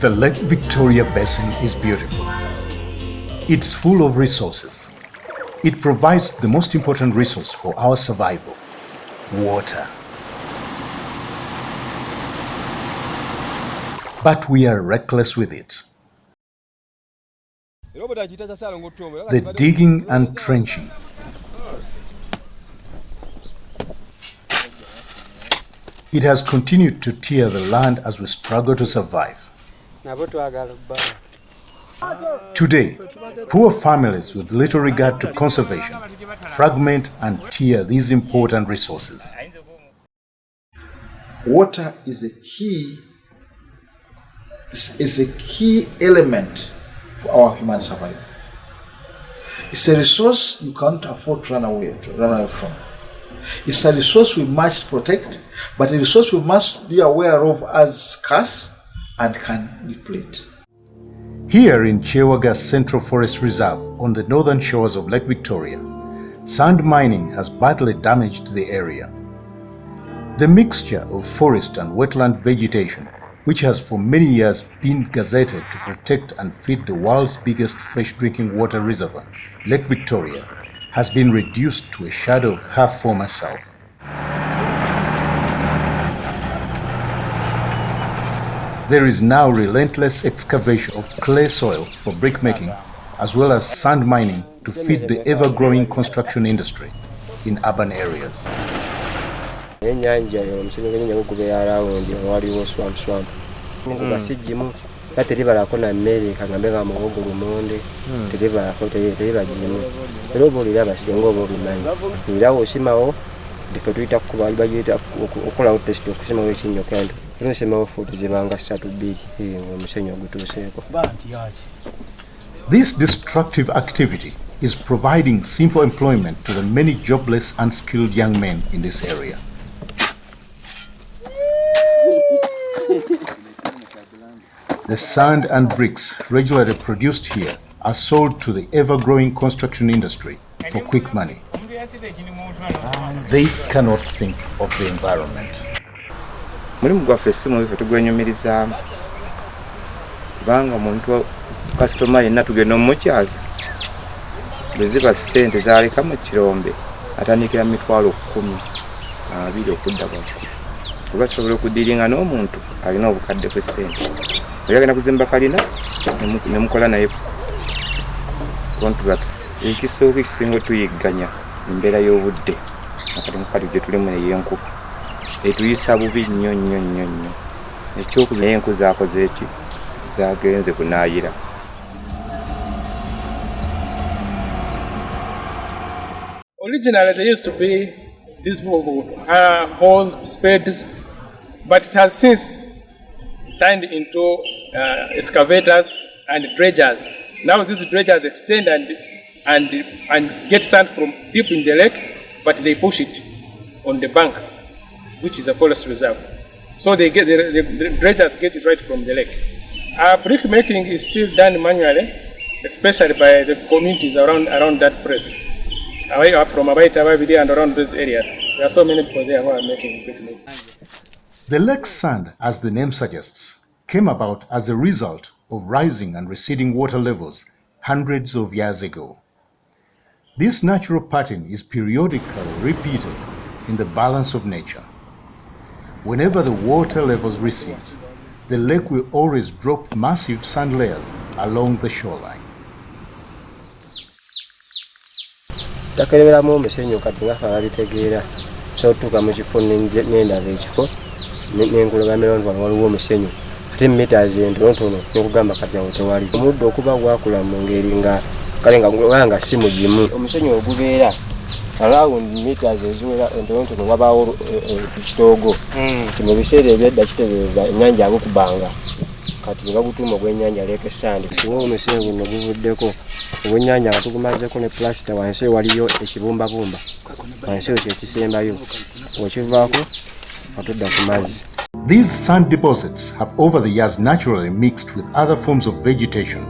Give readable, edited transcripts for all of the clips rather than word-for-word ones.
The Lake Victoria Basin is beautiful. It's full of resources. It provides the most important resource for our survival: water. But we are reckless with it. The digging and trenching. It has continued to tear the land as we struggle to survive. Today, poor families with little regard to conservation fragment and tear these important resources. Water is a key element for our human survival. It's a resource you can't afford to run away from. It's a resource we must protect, but a resource we must be aware of as scarce and can deplete. Here in Chewaga Central Forest Reserve on the northern shores of Lake Victoria, sand mining has badly damaged the area. The mixture of forest and wetland vegetation, which has for many years been gazetted to protect and feed the world's biggest fresh drinking water reservoir, Lake Victoria, has been reduced to a shadow of her former self. There is now relentless excavation of clay soil for brickmaking, as well as sand mining to feed the ever-growing construction industry in urban areas. This destructive activity is providing simple employment to the many jobless, unskilled young men in this area. The sand and bricks regularly produced here are sold to the ever-growing construction industry for quick money. They cannot think of the environment. Mulimu gwaffe si mubi tugwenyumirizaamu kubanga omuntu kasitoma yenna tugenda omukyaza bwe ziba ssente zaleka mu kirombe atandikira mitwalo 10-20 okudda bwakku kuba tusobola okudiringa n'omuntu alina obukadde bw'essente oyo agenda kuzimba kalina nemukola naye kontrat ekisooka ekisinga otuyigganya embeera y'obudde nakati mukati gye tulimu ey'enku etuyisa bubi nnyo ekyokuza naye enku zaakoze eki zagenze kunaayira. Originally there used to be these holes, spades, but it has since turned into excavators and dredgers. Now these dredgers extend and get sand from deep in the lake, but they push it on the bank, which is a forest reserve. So they get the dredgers get it right from the lake. Brick making is still done manually, especially by the communities around that place. Away up from Abaita and around this area. There are so many people there who are making brick making. The lake sand, as the name suggests, came about as a result of rising and receding water levels hundreds of years ago. This natural pattern is periodically repeated in the balance of nature. Whenever the water levels recede, the lake will always drop massive sand layers along the shoreline. Takereberamu omusenyu kati nga falabitegeera sotuuka mu kifo n'endaba ekifo n'enkulagamira waliwo omusenyu ate meters entonotono n'okugamba kati awo tewali omuddo okuba gwakula mu ngeri nga kale nga si mugimu omusenyu ogubeera around meters eziwera entonotono wabaawo ekitoogo nti mu biseera ebyedda kitegeeza ennyanja agukubanga kati bagutuuma ogw'ennyanja Lake Sand. Singa omusenyu guno guvuddeko ogw'ennyanja nga tugumazeko ne plasita wansi waliyo ekibumbabumba wansi ekyo ekisembayo okivaako atudda ku mazzi. These sand deposits have over the years naturally mixed with other forms of vegetation,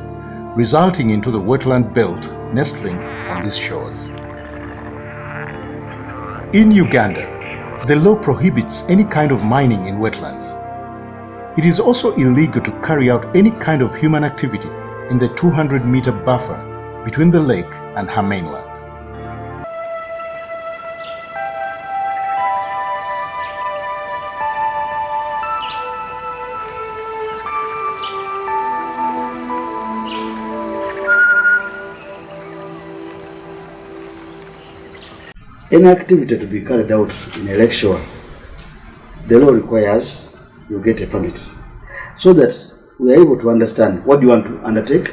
resulting into the wetland belt nestling on these shores. In Uganda, the law prohibits any kind of mining in wetlands. It is also illegal to carry out any kind of human activity in the 200-meter buffer between the lake and her mainland. Any activity to be carried out in a lakeshore, the law requires you get a permit, so that we are able to understand what you want to undertake,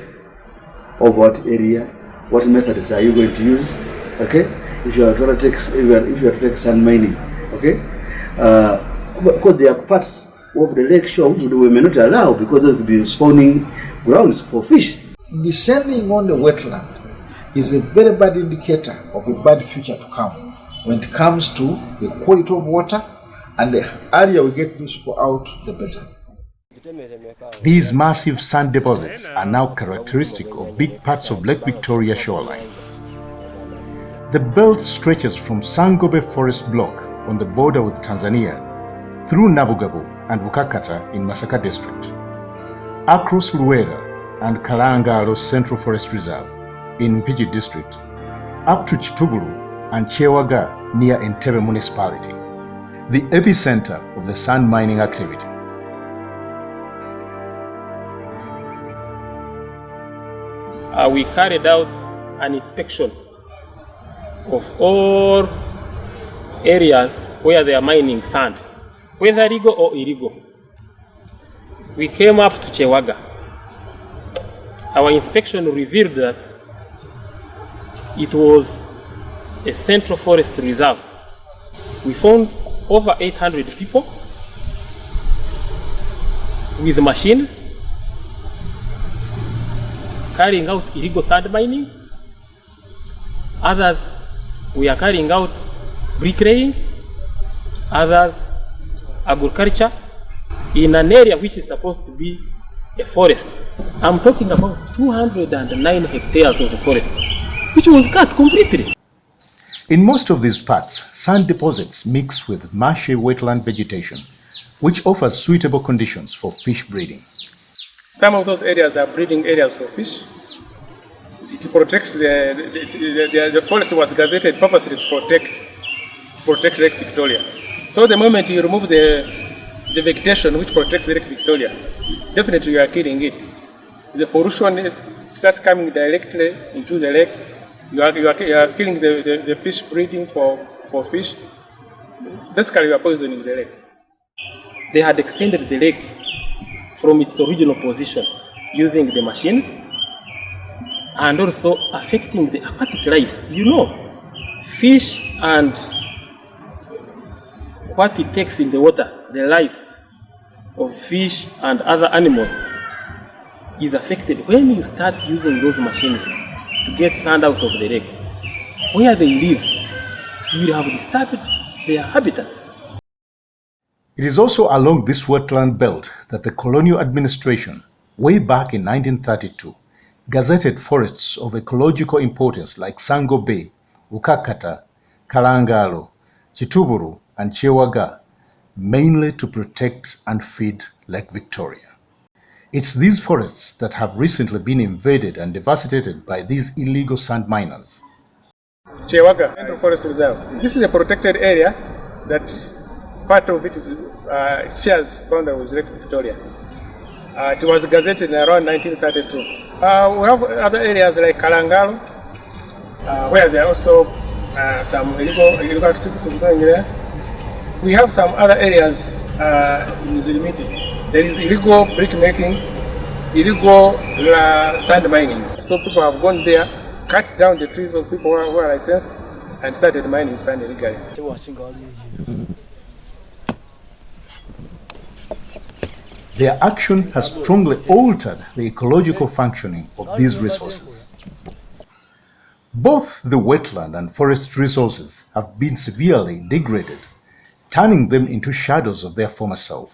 of what area, what methods are you going to use. Okay, if you are to take, if you are to take sand mining, okay, because there are parts of the lakeshore which we may not allow because there could be spawning grounds for fish. Descending on the wetland is a very bad indicator of a bad future to come when it comes to the quality of water, and the earlier we get these people out, the better. These massive sand deposits are now characteristic of big parts of Lake Victoria shoreline. The belt stretches from Sangobe Forest Block on the border with Tanzania through Nabugabu and Wukakata in Masaka District, across Luwera and Kalangalo Central Forest Reserve in Mpigi District, up to Chituburu and Chewaga near Entebbe Municipality, the epicenter of the sand mining activity. We carried out an inspection of all areas where they are mining sand, whether legal or illegal. We came up to Chewaga. Our inspection revealed that it was a central forest reserve. We found over 800 people with machines carrying out illegal sand mining. Others, we are carrying out bricklaying. Others, agriculture in an area which is supposed to be a forest. I'm talking about 209 hectares of the forest, which was cut completely. In most of these parts, sand deposits mix with marshy wetland vegetation, which offers suitable conditions for fish breeding. Some of those areas are breeding areas for fish. It protects the forest was gazetted purposely to protect Lake Victoria. So the moment you remove the vegetation which protects Lake Victoria, definitely you are killing it. The pollution starts coming directly into the lake. You are killing the fish breeding for fish. Basically, you are poisoning the lake. They had extended the lake from its original position using the machines and also affecting the aquatic life. You know, fish and what it takes in the water, the life of fish and other animals is affected when you start using those machines to get sand out of the lake. Where they live, you will have disturbed their habitat. It is also along this wetland belt that the colonial administration, way back in 1932, gazetted forests of ecological importance like Sango Bay, Wukakata, Kalangalo, Chituburu, and Chewaga, mainly to protect and feed Lake Victoria. It's these forests that have recently been invaded and devastated by these illegal sand miners. Chewaga Central Forest Reserve. This is a protected area that part of it is shares boundary with Lake Victoria. It was gazetted around 1932. We have other areas like Kalangalo, where there are also some illegal activities going there. We have some other areas in Zilimiti. There is illegal brick making, illegal sand mining. So people have gone there, cut down the trees of people who are licensed, and started mining sand illegally. Their action has strongly altered the ecological functioning of these resources. Both the wetland and forest resources have been severely degraded, turning them into shadows of their former self.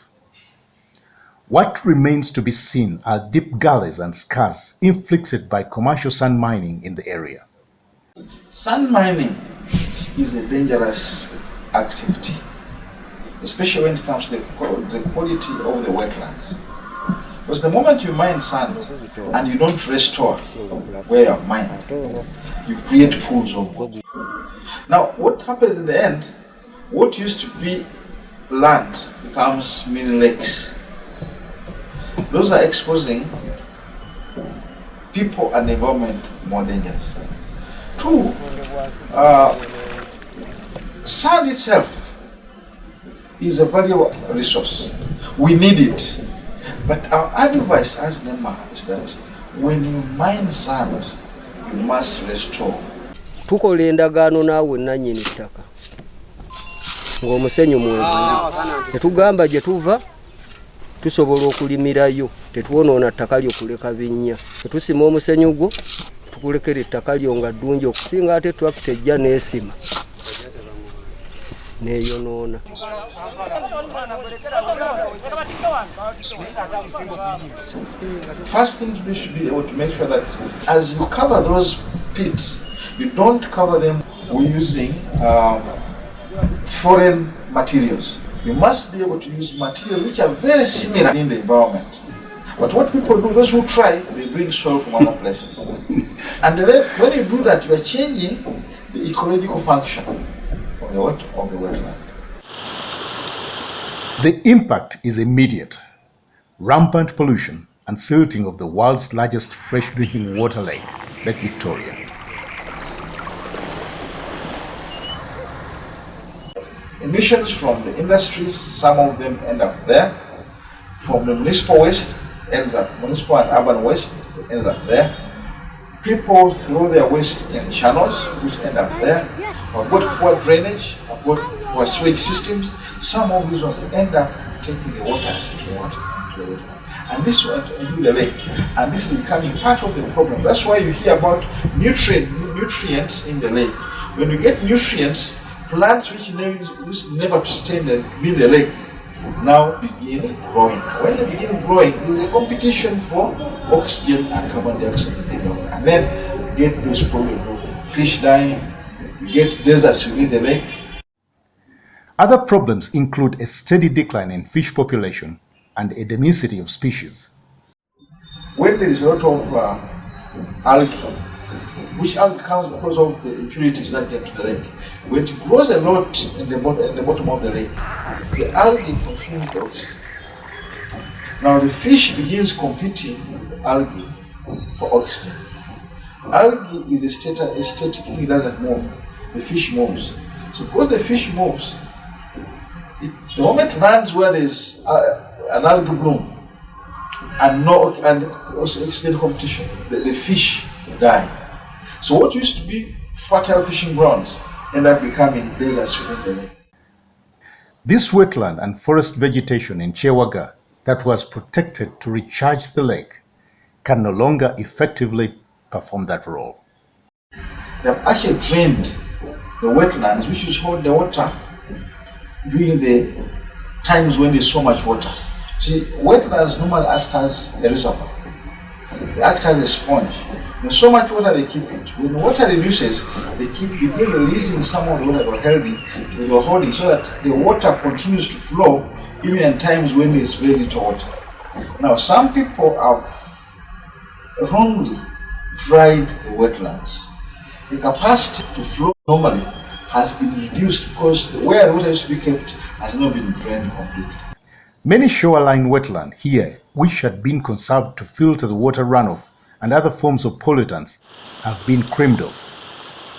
What remains to be seen are deep gullies and scars inflicted by commercial sand mining in the area. Sand mining is a dangerous activity. especially when it comes to the quality of the wetlands. Because the moment you mine sand and you don't restore where you have mined, you create pools of water. Now, what happens in the end, what used to be land becomes mini lakes. Those are exposing people and the environment to more dangers. Two, sand itself is a valuable resource. We need it. But our advice as NEMA is that when you mine sand, you must restore. Tukola endagaano naawe nannyini ttaka ng'omusenyu mwebuli tetugamba gye tuva tusobola okulimirayo tetuwonoona ttaka lyo kuleka binnya tetusima omusenyu gwo tukulekera ettaka lyo nga ddungi okusinga ate tractor ejja n'esima neeyonoona. First thing we should be able to make sure that as you cover those pits, you don't cover them using foreign materials. You must be able to use materials which are very similar in the environment. But what people do, those who try, they bring soil from other places. And then when you do that, you are changing the ecological function of the wetland. The impact is immediate. Rampant pollution and silting of the world's largest fresh drinking water lake, Lake Victoria. Emissions from the industries, some of them end up there. From the municipal waste, ends up, municipal and urban waste ends up there. People throw their waste in channels, which end up there. I've got poor drainage, I've got poor sewage systems. Some of these ones end up taking the water into the water. And this went into the lake. And this is becoming part of the problem. That's why you hear about nutrients in the lake. When you get nutrients, plants which used never to stay in the lake now begin growing. When they begin growing, there's a competition for oxygen and carbon dioxide in the environment. And then you get this problem of fish dying, you get deserts within the lake. Other problems include a steady decline in fish population and endemicity of species. When there is a lot of algae, which algae comes because of the impurities that get to the lake, when it grows a lot in the bottom of the lake, the algae consumes the oxygen. Now the fish begins competing with the algae for oxygen. Algae is a static thing, it doesn't move. The fish moves. So because the fish moves, the moment it lands where there's an algae bloom and oxygen competition, the fish die. So what used to be fertile fishing grounds end up becoming deserts within the lake. This wetland and forest vegetation in Chewaga that was protected to recharge the lake can no longer effectively perform that role. They have actually drained the wetlands which is hold the water during the times when there's so much water. See, wetlands normally act as a reservoir. They act as a sponge. There's so much water they keep it. When water reduces, they begin releasing some of the water they were holding so that the water continues to flow even in times when there's very little water. Now, some people have wrongly dried the wetlands. The capacity to flow normally has been reduced because where the water used to be kept has not been drained completely. Many shoreline wetland here, which had been conserved to filter the water runoff and other forms of pollutants, have been creamed off,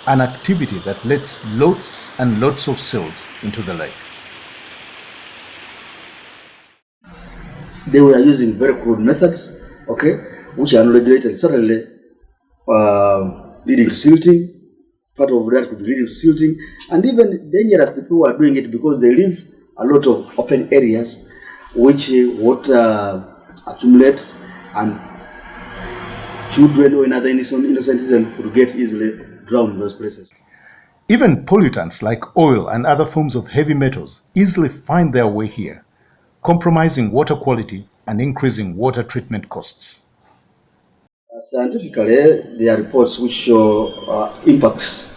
an activity that lets lots and lots of silt into the lake. They were using very crude methods, okay, which are unregulated, certainly leading to silting. Part of that could be leading to silting, and even dangerous to people who are doing it because they live a lot of open areas which water accumulates and children or another innocent citizen could get easily drowned in those places. Even pollutants like oil and other forms of heavy metals easily find their way here, compromising water quality and increasing water treatment costs. Scientifically, there are reports which show impacts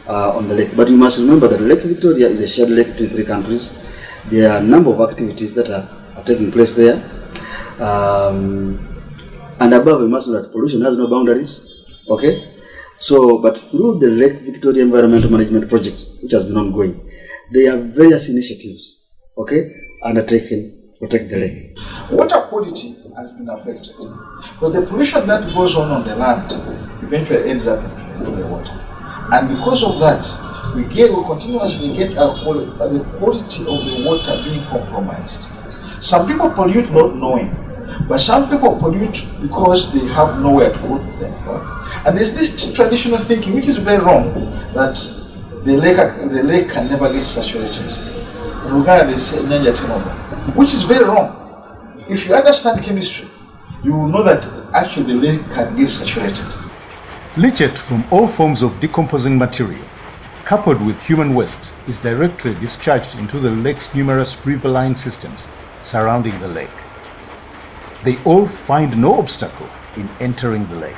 on the lake. But you must remember that Lake Victoria is a shared lake between 3 countries. There are a number of activities that are taking place there. And above, we must know that pollution has no boundaries. Okay? So, but through the Lake Victoria Environmental Management Project, which has been ongoing, there are various initiatives, okay, undertaken to protect the lake. Water quality has been affected because the pollution that goes on the land eventually ends up into the water. And because of that, we continuously get the quality of the water being compromised. Some people pollute not knowing, but some people pollute because they have nowhere to go there. And there's this traditional thinking, which is very wrong, that the lake can never get saturated. In Uganda, they say Nyanja Tinoba, which is very wrong. If you understand chemistry, you will know that actually the lake can get saturated. Leachate from all forms of decomposing material, coupled with human waste, is directly discharged into the lake's numerous riverine systems surrounding the lake. They all find no obstacle in entering the lake.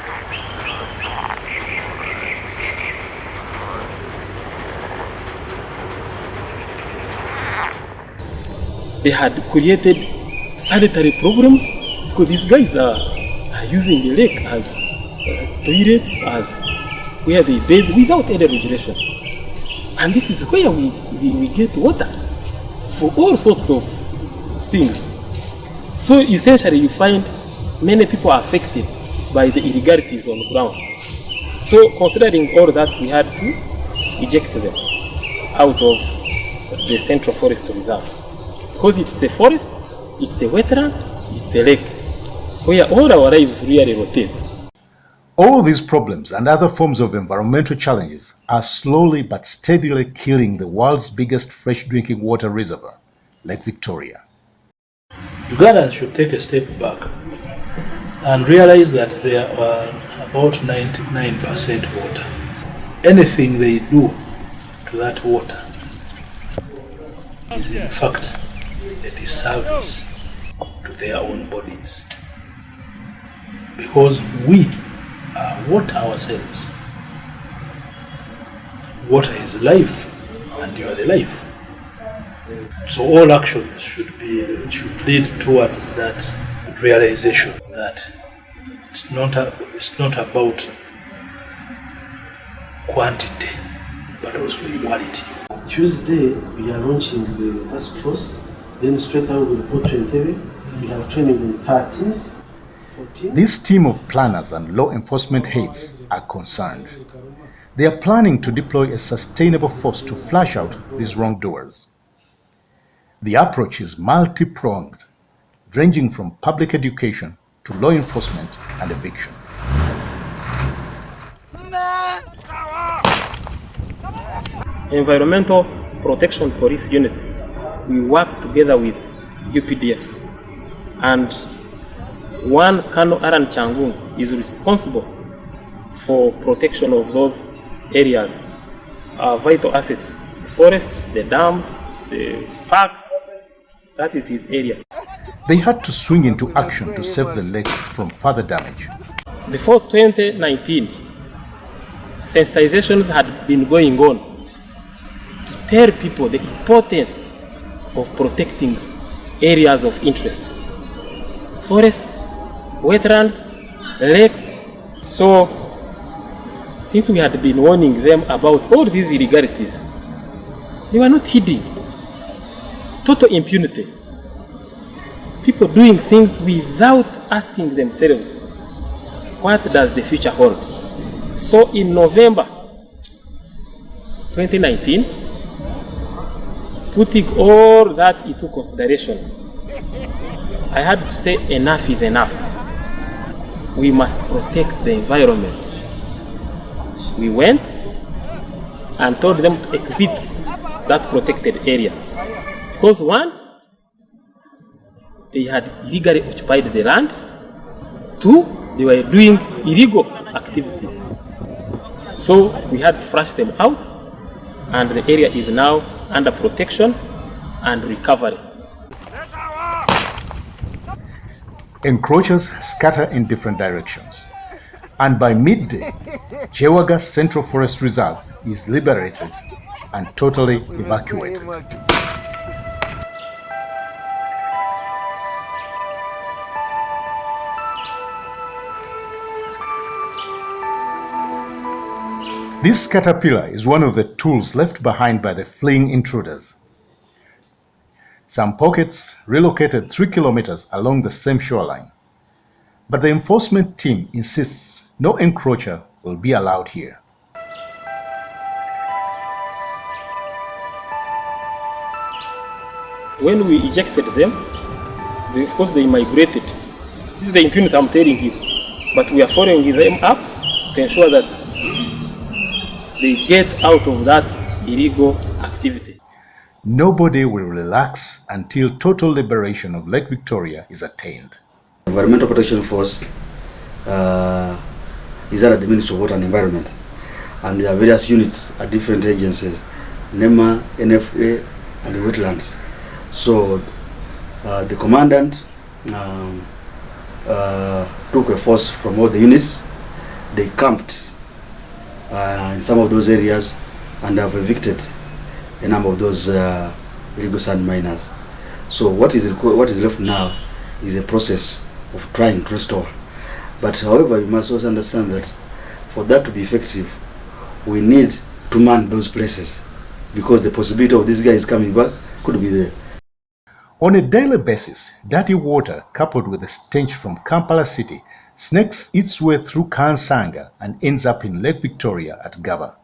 They had created sanitary problems because these guys are using the lake as toilets, as where they bathe without any regulation. And this is where we get water for all sorts of things. So essentially you find many people are affected by the irregularities on the ground. So considering all that, we had to eject them out of the Central Forest Reserve. Because it's a forest, it's a wetland, it's a lake, where all our lives really rotate. All these problems and other forms of environmental challenges are slowly but steadily killing the world's biggest fresh drinking water reservoir, Lake Victoria. Uganda should take a step back and realize that there are about 99% water. Anything they do to that water is in fact a disservice to their own bodies, because we are water ourselves. Water is life, and you are the life. So all actions should lead towards that realization that it's not about quantity, but also quality. Tuesday we are launching the task force. Then straight away we report to Entebbe. We have training on 13th, 14th. This team of planners and law enforcement heads are concerned. They are planning to deploy a sustainable force to flush out these wrongdoers. The approach is multi-pronged, ranging from public education to law enforcement and eviction. Environmental Protection Police Unit, we work together with UPDF, and one Colonel Aran Changung is responsible for protection of those areas, vital assets, the forests, the dams, the parks. That is his area. They had to swing into action to save the lake from further damage. Before 2019, sensitizations had been going on to tell people the importance of protecting areas of interest. Forests, wetlands, lakes. So, since we had been warning them about all these irregularities, they were not heeding. Total impunity. People doing things without asking themselves, what does the future hold? So in November 2019, putting all that into consideration, I had to say enough is enough. We must protect the environment. We went and told them to exit that protected area. Because one, they had illegally occupied the land. Two, they were doing illegal activities. So we had to flush them out, and the area is now under protection and recovery. Encroachers scatter in different directions, and by midday, Chewaga Central Forest Reserve is liberated and totally evacuated. This caterpillar is one of the tools left behind by the fleeing intruders. Some pockets relocated 3 kilometers along the same shoreline. But the enforcement team insists no encroacher will be allowed here. When we ejected them, of course they migrated. This is the impunity I'm telling you. But we are following them up to ensure that they get out of that illegal activity. Nobody will relax until total liberation of Lake Victoria is attained. Environmental Protection Force is under the Ministry of Water and Environment, and there are various units at different agencies, NEMA, NFA, and the wetland. So the commandant took a force from all the units. They camped in some of those areas and have evicted a number of those illegal sand miners. So what is left now is a process of trying to restore. But however, you must also understand that for that to be effective, we need to man those places, because the possibility of these guys coming back could be there. On a daily basis, dirty water coupled with the stench from Kampala city snakes its way through Kansanga and ends up in Lake Victoria at Gaba.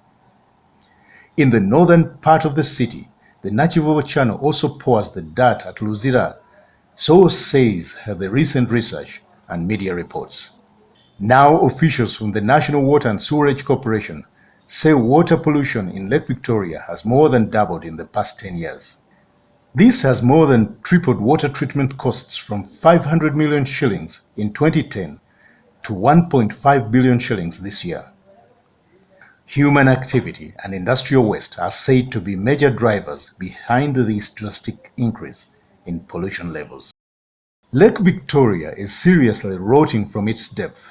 In the northern part of the city, the Nakivubo Channel also pours the dirt at Luzira. So says the recent research and media reports. Now officials from the National Water and Sewerage Corporation say water pollution in Lake Victoria has more than doubled in the past 10 years. This has more than tripled water treatment costs from 500 million shillings in 2010 to 1.5 billion shillings this year. Human activity and industrial waste are said to be major drivers behind this drastic increase in pollution levels. Lake Victoria is seriously rotting from its depth,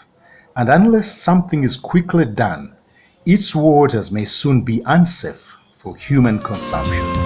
and unless something is quickly done, its waters may soon be unsafe for human consumption.